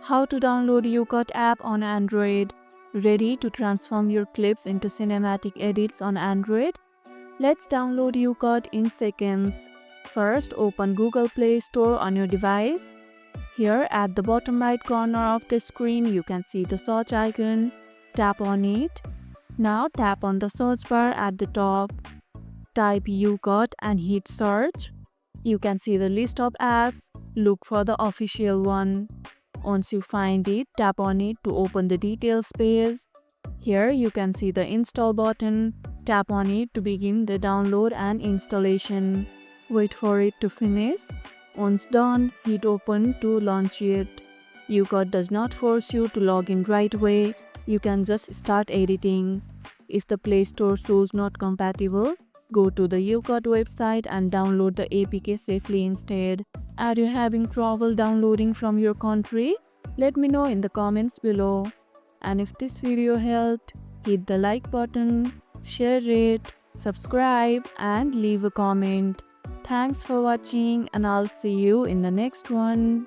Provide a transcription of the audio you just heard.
How to download Youcut app on Android. Ready to transform your clips into cinematic edits on Android? Let's download Youcut in seconds. First, open Google Play Store on your device. Here at the bottom right corner of the screen, you can see the search icon. Tap on it. Now tap on the search bar at the top. Type Youcut and hit search. You can see the list of apps. Look for the official one. Once you find it, tap on it to open the details page. Here you can see the install button. Tap on it to begin the download and installation. Wait for it to finish. Once done, hit open to launch it. Youcut does not force you to log in right away. You can just start editing. If the Play Store shows not compatible, go to the Youcut website and download the APK safely instead. Are you having trouble downloading from your country? Let me know in the comments below. And if this video helped, hit the like button, share it, subscribe and leave a comment. Thanks for watching and I'll see you in the next one.